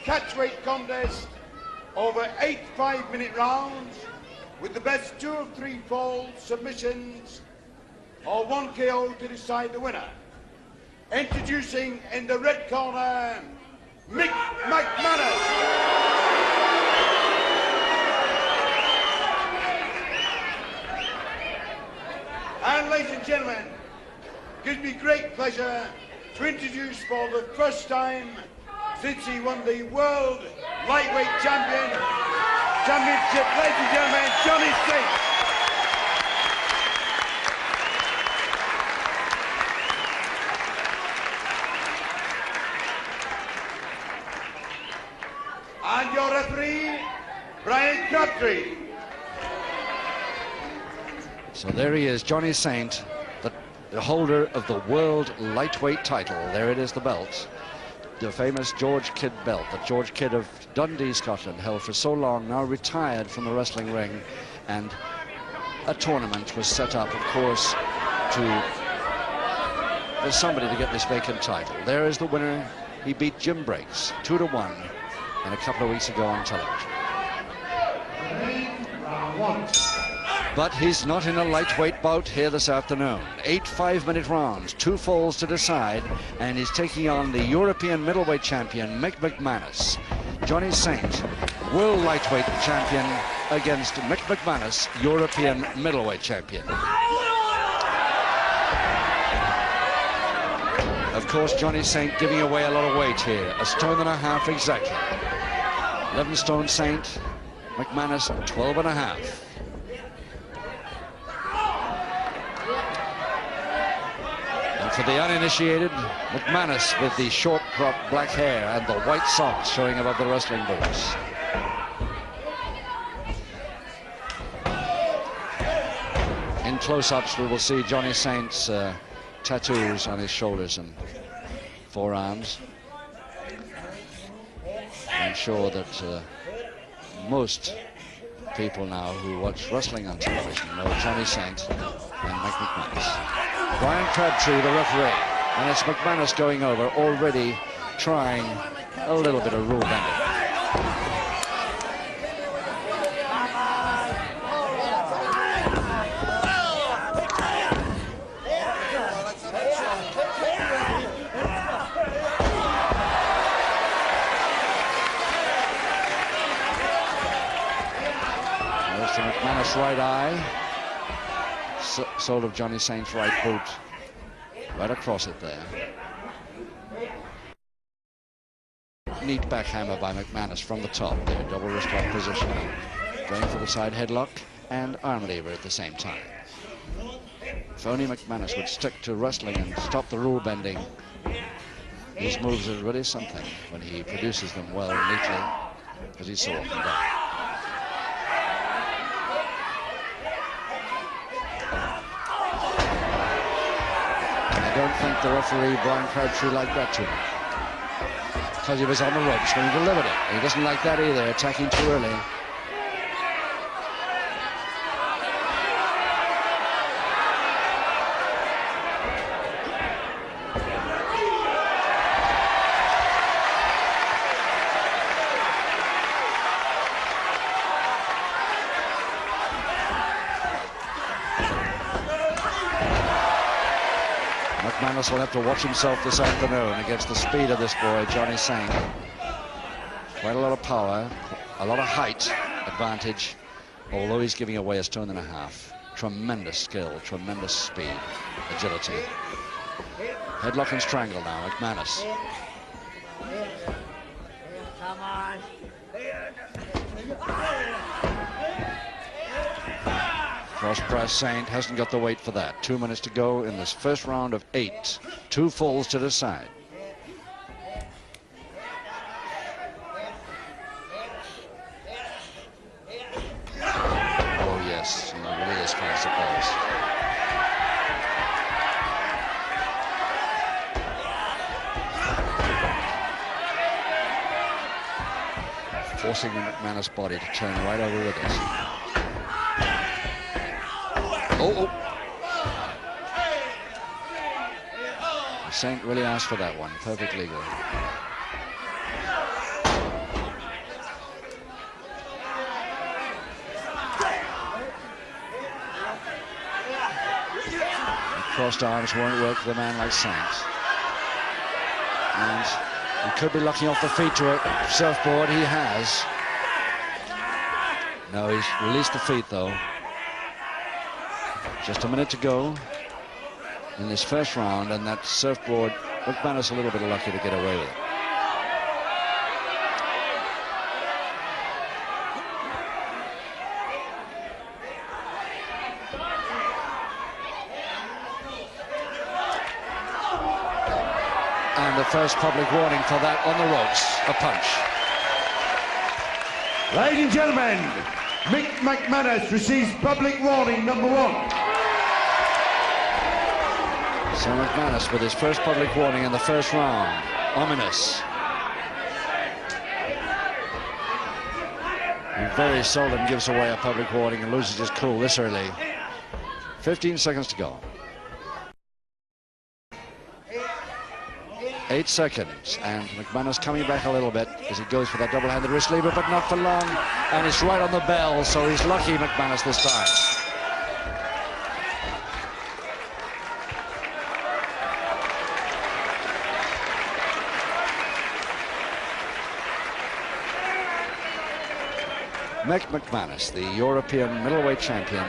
catchweight contest over 8 5-minute rounds with the best 2 of 3 falls, submissions or 1 KO to decide the winner. Introducing in the red corner, Mick McManus. And ladies and gentlemen, it gives me great pleasure to introduce for the first time since he won the World Lightweight Championship, ladies and gentlemen, Johnny Saint. And your referee, Brian Crabtree. So there he is, Johnny Saint, the holder of the World Lightweight title. There it is, the belt. The famous George Kidd belt that George Kidd of Dundee, Scotland, held for so long, now retired from the wrestling ring. And a tournament was set up, of course, for somebody to get this vacant title. There is the winner. He beat Jim Briggs 2-1 and a couple of weeks ago on television. But he's not in a lightweight bout here this afternoon. 8 5-minute rounds, 2 falls to decide, and he's taking on the European middleweight champion, Mick McManus. Johnny Saint, world lightweight champion, against Mick McManus, European middleweight champion. Of course, Johnny Saint giving away a lot of weight here, 1.5 stone exactly. 11 stone Saint, McManus 12.5. For the uninitiated, McManus with the short cropped black hair and the white socks showing above the wrestling boots. In close-ups we will see Johnny Saint's tattoos on his shoulders and forearms. I'm sure that most people now who watch wrestling on television know Johnny Saint and Mick McManus. Brian Crabtree, the referee, and it's McManus going over, already trying a little bit of rule bending. There's the McManus right eye. Sole of Johnny Saint's right boot, right across it there. Neat backhammer by McManus from the top there, double wrist lock position. Going for the side headlock and arm lever at the same time. If only McManus would stick to wrestling and stop the rule bending. These moves are really something when he produces them well and neatly, as he so often does. I don't think the referee, Brian Crabtree, liked that too much, because he was on the ropes when he delivered it. He doesn't like that either, attacking too early. McManus will have to watch himself this afternoon against the speed of this boy, Johnny Saint. Quite a lot of power, a lot of height advantage, although he's giving away 1.5 stones. Tremendous skill, tremendous speed, agility. Headlock and strangle now, McManus. Come on. Cross press, Saint hasn't got the weight for that. 2 minutes to go in this first round of 8. 2 falls to decide. Oh yes, he really is fast at those. Forcing the McManus body to turn right over with it. Oh. Saint really asked for that one. Perfect legal. crossed arms won't work for the man like Sanks. And he could be lucky off the feet to a surfboard. He has. No, he's released the feet, though. Just a minute to go in this first round, and that surfboard, McManus a little bit lucky to get away with it. And the first public warning for that on the ropes, a punch. Ladies and gentlemen, Mick McManus receives public warning number 1. So McManus with his first public warning in the first round. Ominous. He very seldom gives away a public warning and loses his cool this early. 15 seconds to go. 8 seconds, and McManus coming back a little bit as he goes for that double-handed wrist lever, but not for long, and it's right on the bell, so he's lucky, McManus, this time. Mick McManus, the European middleweight champion.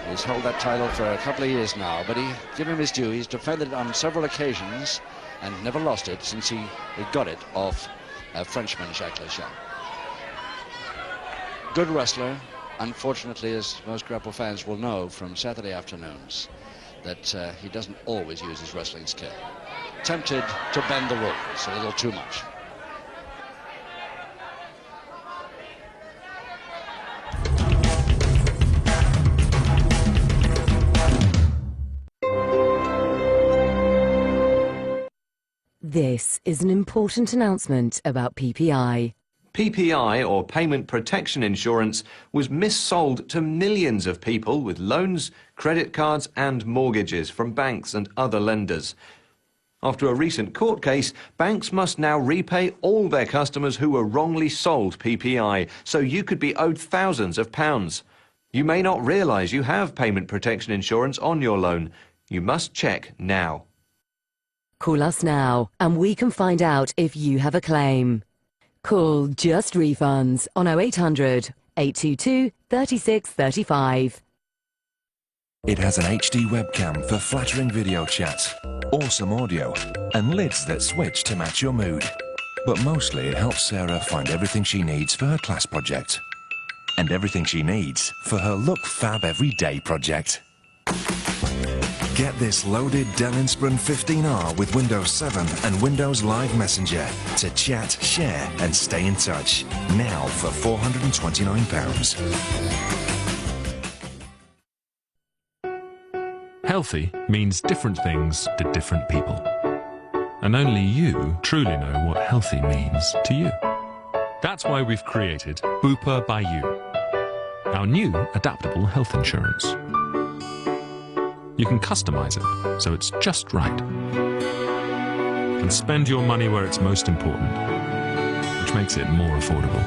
He's held that title for a couple of years now, but give him his due. He's defended it on several occasions and never lost it since he got it off a Frenchman, Jacques Lechat. Good wrestler. Unfortunately, as most grapple fans will know from Saturday afternoons, that he doesn't always use his wrestling skill. Tempted to bend the rules a little too much. This is an important announcement about PPI. PPI, or Payment Protection Insurance, was missold to millions of people with loans, credit cards and mortgages from banks and other lenders. After a recent court case, banks must now repay all their customers who were wrongly sold PPI, so you could be owed thousands of pounds. You may not realise you have Payment Protection Insurance on your loan. You must check now. Call us now and we can find out if you have a claim. Call Just Refunds on 0800 822 3635. It has an HD webcam for flattering video chats, awesome audio, and lids that switch to match your mood. But mostly it helps Sarah find everything she needs for her class project. And everything she needs for her Look Fab Everyday project. Get this loaded Dell Inspiron 15R with Windows 7 and Windows Live Messenger to chat, share and stay in touch. Now for £429. Healthy means different things to different people. And only you truly know what healthy means to you. That's why we've created Bupa by You, our new adaptable health insurance. You can customize it so it's just right. And spend your money where it's most important, which makes it more affordable.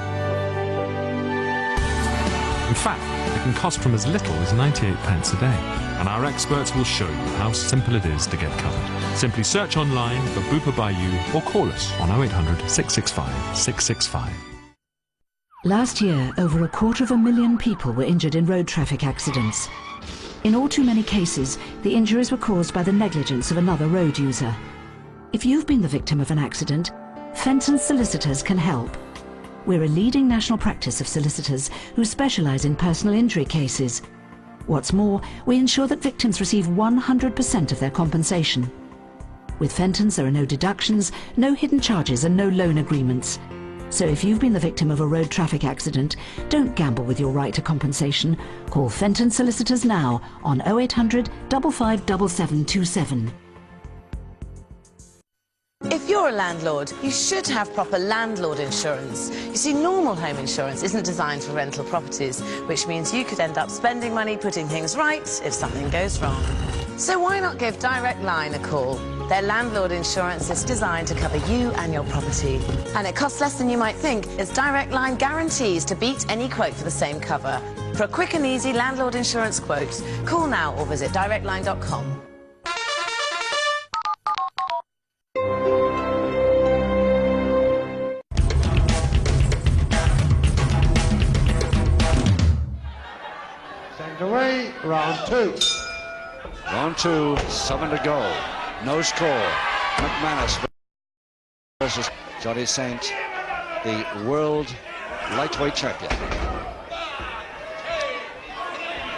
In fact, it can cost from as little as 98 pence a day. And our experts will show you how simple it is to get covered. Simply search online for Bupa by You or call us on 0800 665 665. Last year, over 250,000 people were injured in road traffic accidents. In all too many cases, the injuries were caused by the negligence of another road user. If you've been the victim of an accident, Fenton Solicitors can help. We're a leading national practice of solicitors who specialise in personal injury cases. What's more, we ensure that victims receive 100% of their compensation. With Fentons, there are no deductions, no hidden charges and no loan agreements. So if you've been the victim of a road traffic accident, don't gamble with your right to compensation. Call Fenton Solicitors now on 0800 557727. If you're a landlord, you should have proper landlord insurance. You see, normal home insurance isn't designed for rental properties, which means you could end up spending money putting things right if something goes wrong. So why not give Direct Line a call? Their landlord insurance is designed to cover you and your property. And it costs less than you might think, as Direct Line guarantees to beat any quote for the same cover. For a quick and easy landlord insurance quote, call now or visit directline.com. Second away, round 2. Round 2, 7 to go. No score. McManus versus Johnny Saint, the world lightweight champion.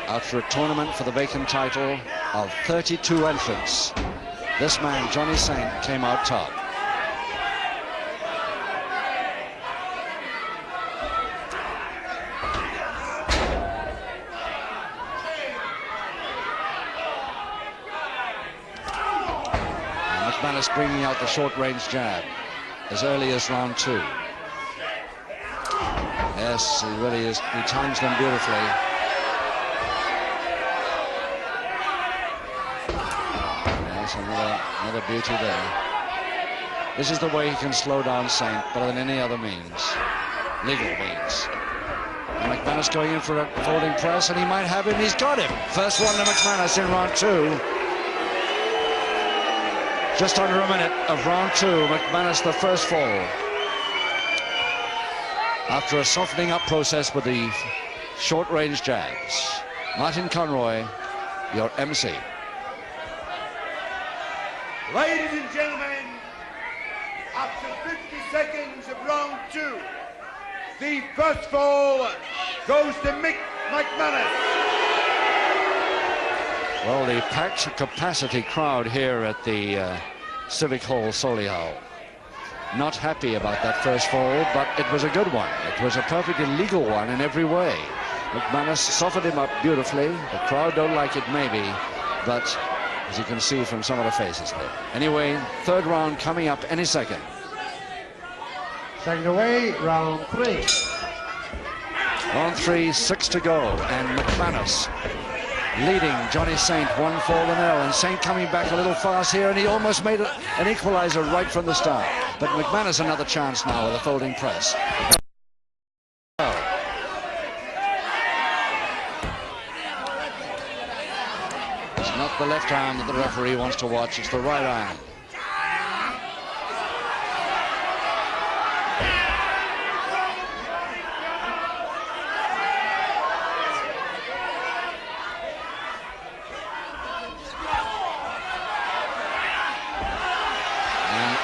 After a tournament for the vacant title of 32 entrants, this man, Johnny Saint, came out top. McManus bringing out the short-range jab as early as round 2. Yes, he really is. He times them beautifully. Yes, another beauty there. This is the way he can slow down Saint better than any other means, legal means. And McManus going in for a folding press, and he might have him. He's got him. First one to McManus in round 2. Just under a minute of round 2, McManus the first fall. After a softening up process with the short-range jabs. Martin Conroy, your MC. Ladies and gentlemen, after 50 seconds of round 2, the first fall goes to Mick McManus. Well, the packed capacity crowd here at the Civic Hall, Solihull. Not happy about that first fall, but it was a good one. It was a perfectly legal one in every way. McManus softened him up beautifully. The crowd don't like it maybe, but as you can see from some of the faces there. Anyway, third round coming up any second. Second away, round 3. Round 3, 6 to go, and McManus leading Johnny Saint 1-4 and Saint coming back a little fast here, and he almost made an equalizer right from the start. But McManus another chance now with a folding press. It's not the left arm that the referee wants to watch, it's the right arm.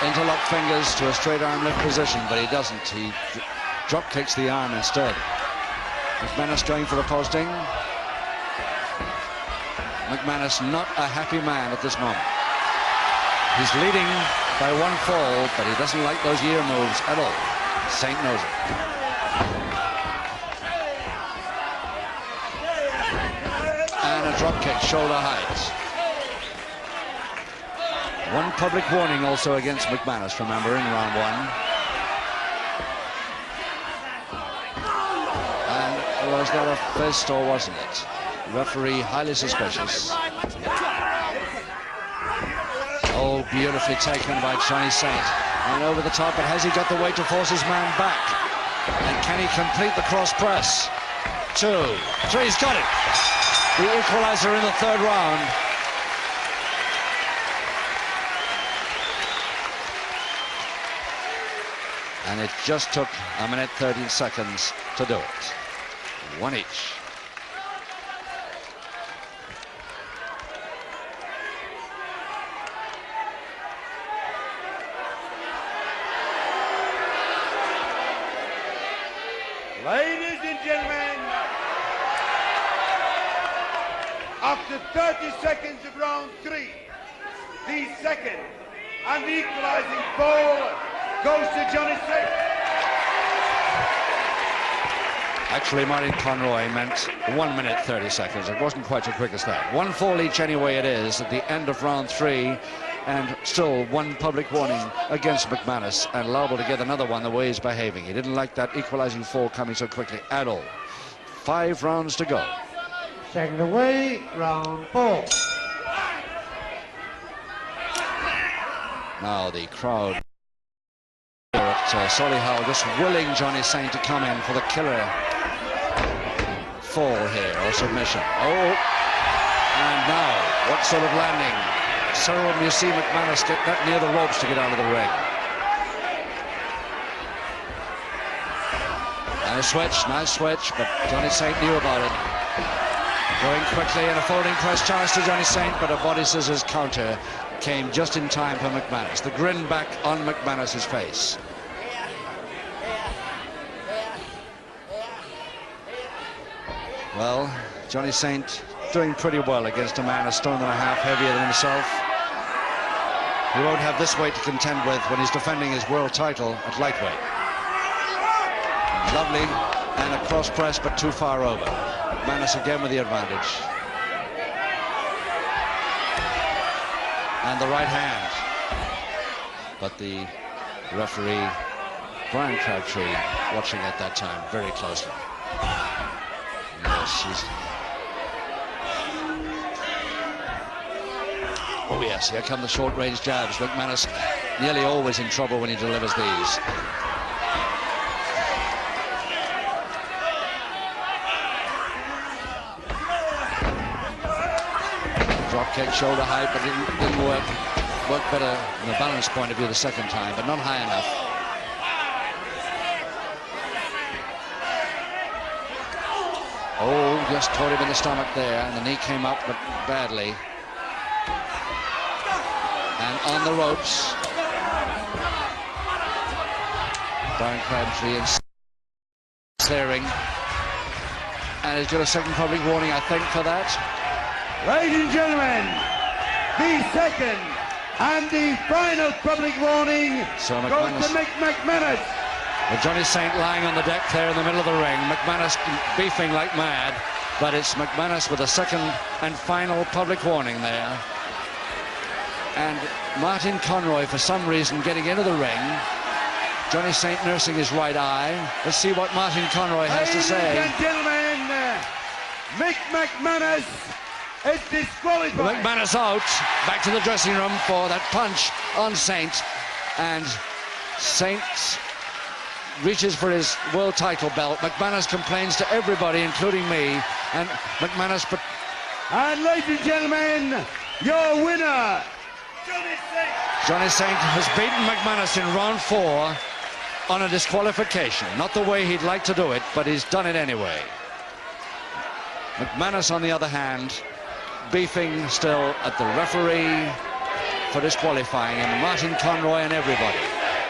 Interlock fingers to a straight arm lift position, but he doesn't. He drop kicks the arm instead. McManus going for a posting. McManus not a happy man at this moment. He's leading by 1 fall, but he doesn't like those year moves at all. Saint knows it. And a drop kick, shoulder height. One public warning also against McManus, remember, in round 1. And was that a fist or wasn't it? Referee highly suspicious. Oh, beautifully taken by Johnny Saint. And over the top, but has he got the weight to force his man back? And can he complete the cross press? 2, 3, he's got it. The equalizer in the third round. And it just took a minute 13 seconds to do it. 1 each. Ladies and gentlemen, after 30 seconds of round 3, the second and the equalizing ball goes to Johnny Saint. Actually, Martin Conroy meant 1 minute 30 seconds. It wasn't quite so quick as that. 1 fall each anyway it is at the end of round 3, and still 1 public warning against McManus, and liable to get another one the way he's behaving. He didn't like that equalizing fall coming so quickly at all. 5 rounds to go. Second away, round 4. Now the crowd at Solihull just willing Johnny Saint to come in for the killer fall here, or submission. Oh, and now, what sort of landing? Seldom you see McManus get that near the ropes to get out of the ring. Nice switch, but Johnny Saint knew about it. Going quickly and a folding press chance to Johnny Saint, but a body scissors counter came just in time for McManus. The grin back on McManus's face. Well, Johnny Saint doing pretty well against a man a stone and a half heavier than himself. He won't have this weight to contend with when he's defending his world title at lightweight. Lovely, and a cross press, but too far over. McManus again with the advantage. And the right hand. But the referee, Brian Crabtree, watching at that time very closely. Yes, oh yes, here come the short-range jabs. McManus nearly always in trouble when he delivers these. Drop kick, shoulder height, but it didn't work. Worked better from the balance point of view the second time, but not high enough. Oh, just caught him in the stomach there, and the knee came up, but badly. And on the ropes, Brian Crabtree and clearing. And he's got a second public warning, I think, for that. Ladies and gentlemen, the second and the final public warning goes to Mick McManus. With Johnny Saint lying on the deck there in the middle of the ring, McManus beefing like mad, but it's McManus with a second and final public warning there. And Martin Conroy, for some reason, getting into the ring. Johnny Saint nursing his right eye. Let's see what Martin Conroy has to say. Ladies and gentlemen, Mick McManus is disqualified. McManus out, back to the dressing room for that punch on Saint. And Saint reaches for his world title belt. McManus complains to everybody, including me, and McManus... And ladies and gentlemen, your winner, Johnny Saint has beaten McManus in round 4 on a disqualification. Not the way he'd like to do it, but he's done it anyway. McManus, on the other hand, beefing still at the referee for disqualifying him, Martin Conroy and everybody.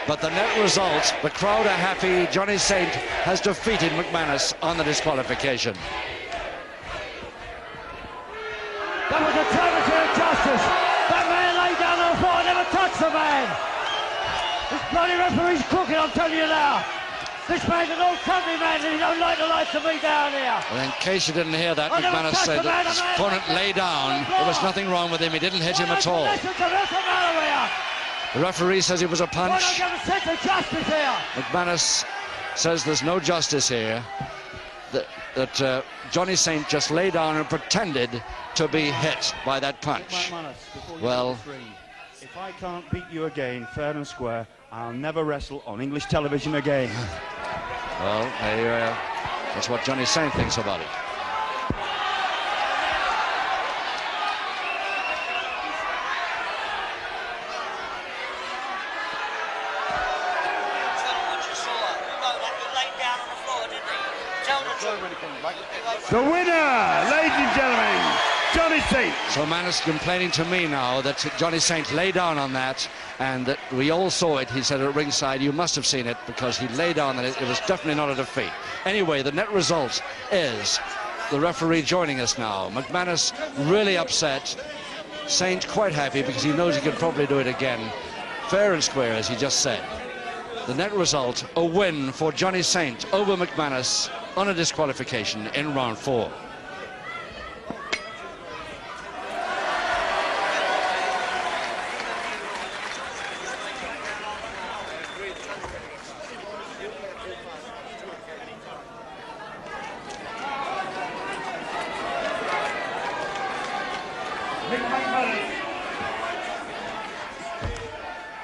But the net result, the crowd are happy. Johnny Saint has defeated McManus on the disqualification. That was a travesty of justice. That man lay down on the floor and never touched the man. This bloody referee's crooked, I'm telling you now. This man's an old country man and he don't like the likes of me down here. Well, in case you didn't hear that, McManus said that his opponent lay down. There was nothing wrong with him. He didn't hit him at all. The referee says it was a punch. McManus says there's no justice here. That Johnny Saint just lay down and pretended to be hit by that punch. Well, if I can't beat you again, fair and square, I'll never wrestle on English television again. Well, that's what Johnny Saint thinks about it. The winner, ladies and gentlemen, Johnny Saint. So Manus complaining to me now that Johnny Saint lay down on that, and that we all saw it. He said at ringside, you must have seen it, because he lay down and it was definitely not a defeat. Anyway, the net result is the referee joining us now. McManus really upset. Saint quite happy because he knows he can probably do it again. Fair and square, as he just said. The net result, a win for Johnny Saint over McManus on a disqualification in round 4.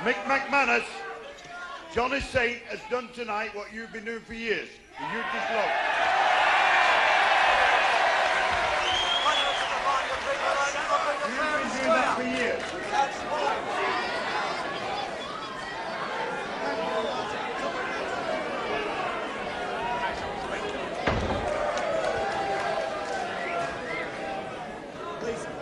Mick McManus, Johnny Saint has done tonight what you've been doing for years. You just love. Please.